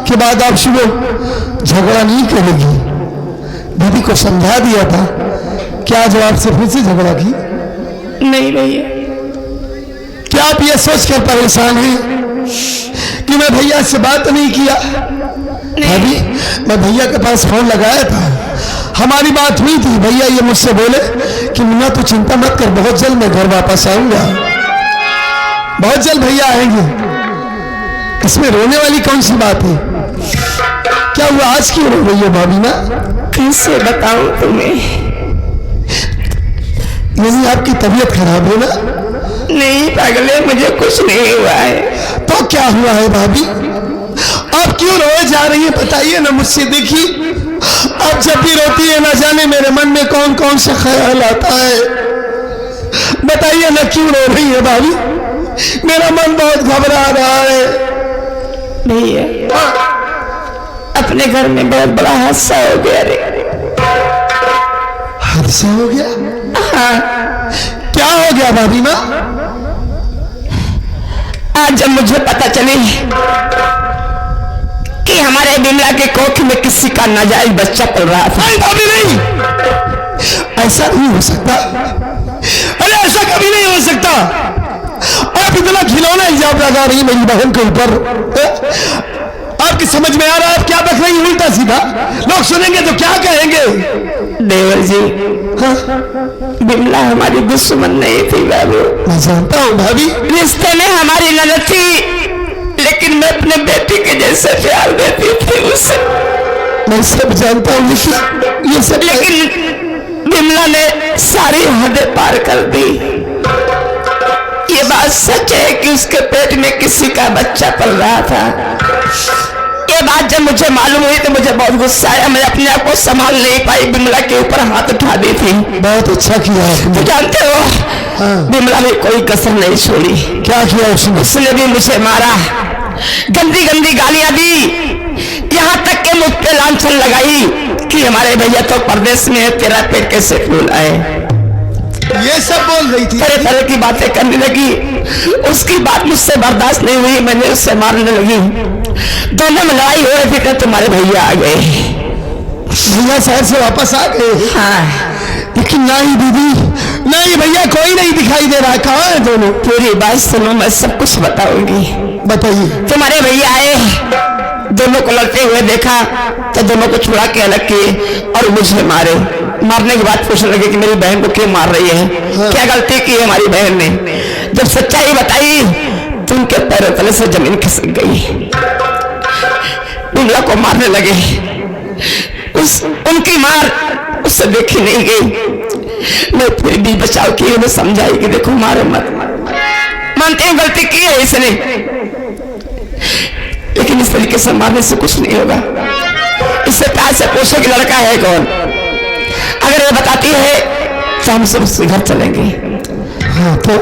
S2: के बाद आप सुबह झगड़ा नहीं करेगी। दीदी को समझा दिया था, क्या आज आपसे फिर से झगड़ा की?
S3: नहीं भैया,
S2: क्या आप ये सोच कर परेशान हैं कि मैं भैया से बात नहीं किया? भाभी, मैं भैया के पास फोन लगाया था, हमारी बात हुई थी। भैया ये मुझसे बोले कि मुन्ना तू चिंता मत कर, बहुत जल्द मैं घर वापस आऊंगा, बहुत जल्द भैया आएंगे। इसमें रोने वाली कौन सी बात है? क्या हुआ, आज क्यों रो रही है भाभी ना?
S3: कैसे बताऊं तुम्हें?
S2: यानी आपकी तबीयत खराब है ना?
S3: नहीं पागले, मुझे कुछ नहीं हुआ है।
S2: तो क्या हुआ है भाभी? आप क्यों रोए जा रही है, बताइए ना मुझसे। देखिए, आप जब भी रोती है, ना जाने मेरे मन में कौन कौन सा ख्याल आता है। बताइए ना क्यों रो रही है भाभी? मेरा मन बहुत घबरा रहा है।
S3: भैया, अपने घर में बहुत बड़ा हादसा हो गया रे।
S2: हादसा हो गया?
S3: हाँ,
S2: क्या हो गया भाभी माँ?
S3: आज जब मुझे पता चली कि हमारे बिमला के कोख में किसी का नाजायज बच्चा पल रहा था।
S2: नहीं भाभी, नहीं, ऐसा नहीं हो सकता। अरे ऐसा कभी नहीं हो सकता। आप इतना खिलौना इल्जाम लगा रही मेरी बहन के ऊपर। आपकी समझ में आ रहा है आप क्या देख रही उल्टा सीधा? लोग सुनेंगे तो क्या कहेंगे?
S3: देवर जी,
S2: हाँ?
S3: बिमला हमारी दुश्मन नहीं थी बाबू।
S2: मैं जानता हूँ भाभी,
S3: रिश्ते में हमारी नजर थी, लेकिन मैं अपने बेटी के जैसे प्यार देती थी उसे।
S2: मैं सब जानता हूँ, लेकिन ये सब,
S3: लेकिन बिमला ने सारी हदें पार कर दी। ये बात सच है कि उसके पेट में किसी का बच्चा पल रहा था। ये बात जब मुझे मालूम हुई तो मुझे बहुत गुस्सा आया। मैं अपने आप को संभाल नहीं पाई, बिमला के ऊपर हाथ उठा दी थी।
S2: बहुत अच्छा किया आपने।
S3: तो जानते हो,
S2: हाँ।
S3: बिमला ने कोई कसर नहीं छोड़ी।
S2: क्या किया उसने?
S3: उसने भी मुझे मारा, गंदी गंदी गालियां दी, यहाँ तक के मुझ पे लांछन लगाई कि हमारे भैया तो परदेश में है, तेरा पेट कैसे फूल आए।
S2: ये सब बोल रही थी,
S3: तरह तरह की बातें करने लगी। उसकी बात मुझसे बर्दाश्त नहीं हुई, मैंने उससे मारने लगी। दोनों में लड़ाई हो रही थी कि तुम्हारे भैया आ गए।
S2: भैया शहर से वापस आ गए?
S3: हाँ,
S2: लेकिन नहीं दीदी, नहीं भैया कोई नहीं दिखाई दे रहा। कहाँ है दोनों?
S3: पूरी बात सुनो, मैं सब कुछ बताऊंगी।
S2: बताइए।
S3: तुम्हारे भैया आए, दोनों को लड़ते हुए देखा तो दोनों को छुड़ा के अलग किए और मुझे मारे। मारने के बाद पूछने लगे कि मेरी बहन को क्यों मार रही है,
S2: हाँ।
S3: क्या गलती की है हमारी बहन ने। जब सच्चाई बताई तो उनके पैरों तले से जमीन खिसक गई। बिमला को मारने लगे। उनकी मार उससे देखी नहीं गई। मैं फिर भी बचाव किए, उन्हें समझाई कि देखो मारो मत, मानते हैं गलती की है इसने, लेकिन इस तरीके से मारने से कुछ नहीं होगा। इससे प्यार से पूछो कि लड़का है कौन। अगर ये बताती है तो हम सब उसके घर चलेंगे।
S2: हाँ, तो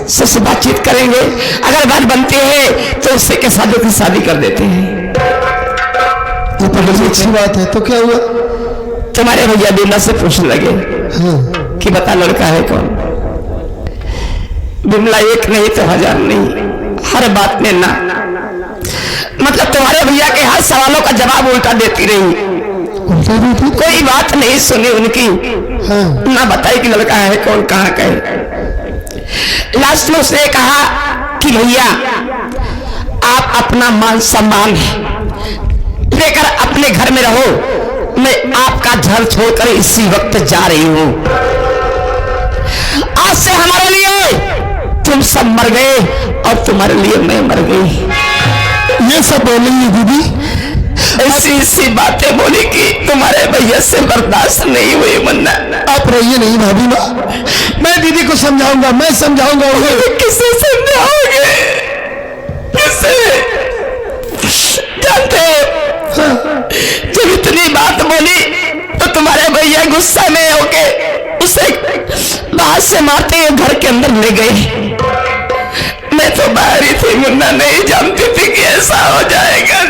S3: सबसे बातचीत करेंगे। अगर बात बनती है तो उससे के साथ शादी कर देते हैं।
S2: ये तो बड़ी अच्छी बात है। तो क्या हुआ?
S3: तुम्हारे भैया बिमला से पूछने लगे
S2: हाँ।
S3: कि बता लड़का है कौन। बिमला एक नहीं तो हजार नहीं, हर बात में ना, मतलब तुम्हारे भैया के हर सवालों का जवाब उल्टा देती रही। कोई बात नहीं सुनी उनकी।
S2: हाँ।
S3: ना बताई कि लड़का है कौन, कहाँ का है। लास्ट में उसने कहा कि भैया आप अपना मान सम्मान लेकर अपने घर में रहो, मैं आपका घर छोड़कर इसी वक्त जा रही हूं। आज से हमारे लिए तुम सब मर गए और तुम्हारे लिए मैं मर गई।
S2: ये सब बोलेंगे दीदी?
S3: ऐसी बातें बोली कि तुम्हारे भैया से बर्दाश्त नहीं हुई। मुन्ना,
S2: आप रहिए नहीं भाभी माँ, मैं दीदी को समझाऊंगा, मैं समझाऊंगा उन्हें।
S3: किसे समझाओगे? किसे? जानते हो, जब इतनी बात बोली तो तुम्हारे भैया गुस्सा में होके उसे बाहर से मारते हुए घर के अंदर ले गए। मैं तो बाहर ही थी मुन्ना, नहीं जानती थी कि ऐसा हो जाएगा।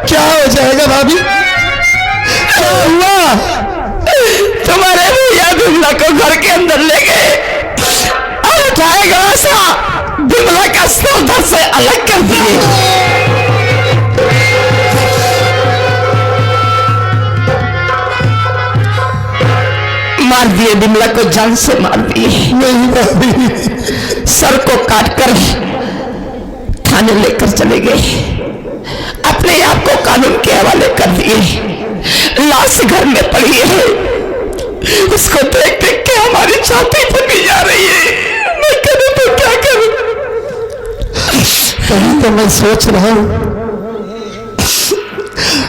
S2: क्या हो जाएगा भाभी? क्या हुआ?
S3: तुम्हारे भैया बिमला को घर के अंदर ले गए और उठाएगा ऐसा बिमला का सौदा से अलग कर दिए। मार दिए, बिमला को जान से मार दिए।
S1: नहीं भाभी,
S3: सर को काटकर थाने लेकर चले गए, अपने आप को कानून के हवाले कर दिए। लाश घर में पड़ी है, उसको देख देख के हमारी छाती फटी जा रही है। मैं करूं तो क्या करूं?
S1: कहीं तो मैं सोच रहा हूं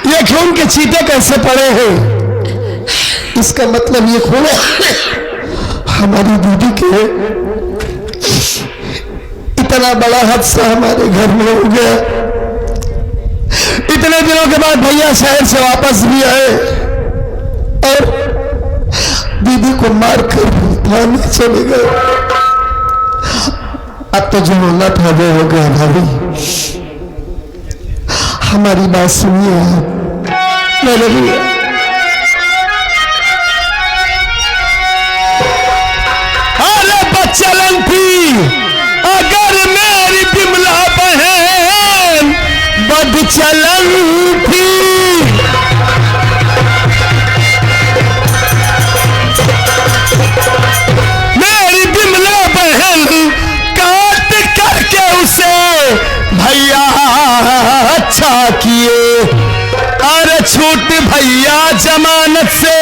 S1: ये खून के छींटे कैसे पड़े हैं। इसका मतलब ये खून हमारी दीदी के इतना बड़ा हादसा हमारे घर में हो गया। इतने दिनों के बाद भैया शहर से वापस भी आए और दीदी को मारकर थाने चले गए। अब तो जो होना था वो हो गया। भाभी हमारी बात सुनिए आप। मैंने भी अरे बच्चलन थी अगर मेरी बिमला बहन बदचलन थी। मेरी बिमला बहन काट करके उसे भैया अच्छा किए। अरे छूट भैया जमानत से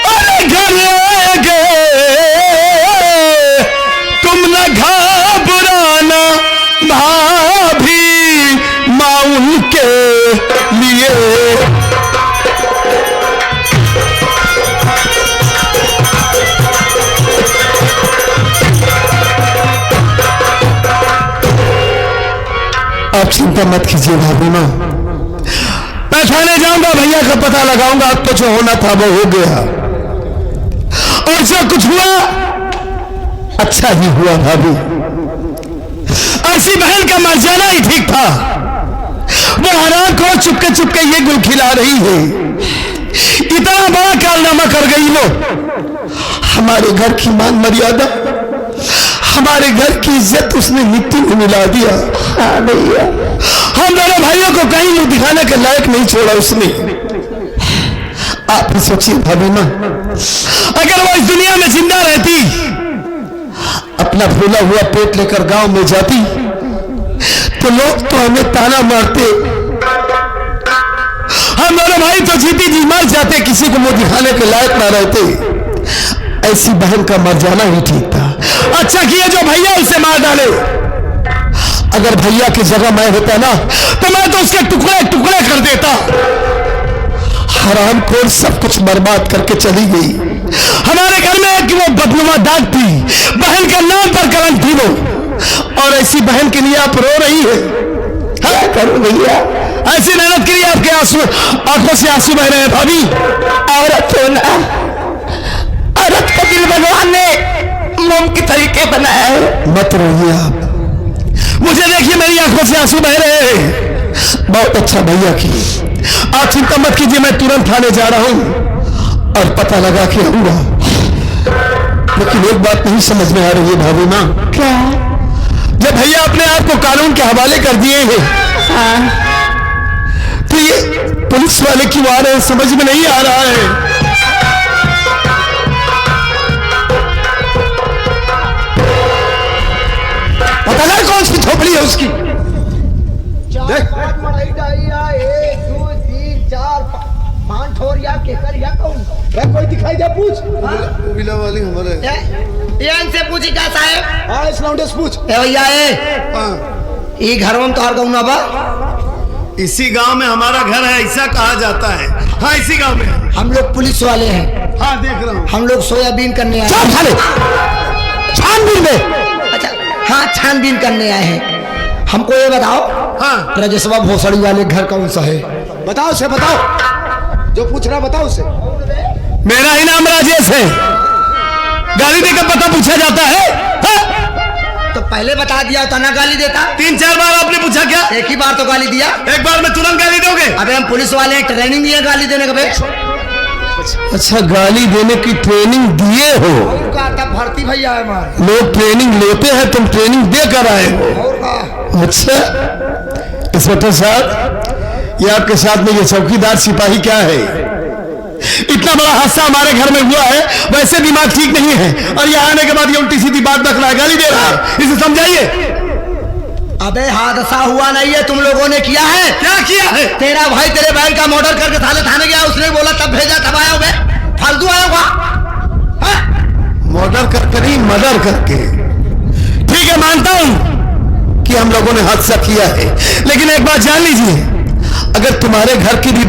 S1: अरे घर आ गए। तुम न घबराना भाभी माँ उनके लिए। आप चिंता मत कीजिए भाभी माँ, मैं थाने जाऊंगा, भैया का पता लगाऊंगा। अब तो जो होना था वो हो गया और जो कुछ हुआ अच्छा ही हुआ। भाभी ऐसी बहन का मर जाना ही ठीक था। वो हराम को चुपके चुपके ये गुल खिला रही है। इतना बड़ा कारनामा कर गई वो। हमारे घर की मान मर्यादा, हमारे घर की इज्जत उसने मिट्टी में मिला दिया। हाँ भैया, हम दोनों भाइयों को कहीं मुंह दिखाने के लायक नहीं छोड़ा उसने। आप ही सोचिए भाभी माँ, अगर वो इस दुनिया में जिंदा रहती, अपना फूला हुआ पेट लेकर गांव में जाती, तो लोग तो हमें ताना मारते। हम दोनों भाई तो जीती जी मर जाते, किसी को मुंह दिखाने के लायक ना रहते। ऐसी बहन का मर जाना ही ठीक था। अच्छा किया जो भैया उसे मार डाले। अगर भैया की जगह मैं होता ना तो मैं तो उसके टुकड़े टुकड़े कर देता। हरामखोर सब कुछ बर्बाद करके चली गई। हमारे घर में एक वो बदनुमा दाग थी, बहन का नाम पर कलंक थी वो। और ऐसी बहन के लिए आप रो रही है। हाँ करो भैया, ऐसी मेहनत के लिए आपके आंसू आंखों से आंसू बह रहे हैं। भाभी
S3: औरत हो ना, औरत का दिल भगवान ने मोम के तरीके बनाया है।
S1: मत रोइए आप, मुझे देखिए मेरी आंखों से आंसू बह रहे हैं। बहुत अच्छा भैया की, आप चिंता मत कीजिए, मैं तुरंत थाने जा रहा हूं और पता लगा के आऊंगा। लेकिन एक बात नहीं समझ में आ रही है भाभी माँ।
S3: क्या?
S1: जब भैया अपने आप को कानून के हवाले कर दिए हैं,
S3: हाँ।
S1: तो ये पुलिस वाले क्यों आ रहे हैं समझ में नहीं आ रहा है। पता नहीं कौन सी झोपड़ी है उसकी। देख कोई दिखाई दे, पूछ
S4: वाली हमारे
S1: से पूछी क्या साहब।
S4: हाँ इस लौंडे से पूछ।
S1: भैया ये घर में तोहर कहूँ ना बा,
S4: इसी गांव में हमारा घर है, ऐसा कहा जाता है। हाँ इसी गांव में
S1: हम लोग पुलिस वाले हैं।
S4: हाँ देख रहा हूँ।
S1: हम लोग सोयाबीन करने आए हैं। छानबीन में? अच्छा हाँ छानबीन करने आए हैं। हमको ये बताओ,
S4: हाँ
S1: राजेशवा भोसड़ी वाले घर कौन सा है?
S4: बताओ उसे, बताओ जो पूछ रहा बताओ उसे।
S1: मेरा ही नाम राजेश है। गाली देकर पता पूछा जाता है? हाँ? तो पहले बता दिया होता ना गाली देता।
S4: 3-4 बार आपने पूछा क्या?
S1: एक ही बार तो गाली दिया।
S4: एक बार में तुरंत गाली दोगे?
S1: अबे हम पुलिस वाले हैं, ट्रेनिंग दिए गाली देने का। अच्छा गाली देने की ट्रेनिंग दिए हो? तब भर्ती भैया है हमारे। लोग ट्रेनिंग लेते हैं, तुम ट्रेनिंग दे कर आए हो। अच्छा इंस्पेक्टर साहब, ये आपके साथ में ये चौकीदार सिपाही क्या है?
S5: इतना बड़ा हादसा हमारे घर में हुआ है, वैसे दिमाग ठीक नहीं है, और यहाँ आने के बाद ये उल्टी सीधी बात बक रहा है, गाली दे रहा है, इसे समझाइए।
S1: अबे हादसा हुआ नहीं है, तुम लोगों ने किया है।
S5: क्या किया है?
S1: तेरा भाई तेरे बहन का मर्डर करके थाने गया, उसने बोला तब भेजा तब आया होगा, फालतू आया होगा।
S5: मर्डर करके नहीं, मर्डर करके। ठीक है, मानता हूं कि हम लोगों ने हादसा किया है, लेकिन एक बात जान लीजिए, अगर तुम्हारे घर की भी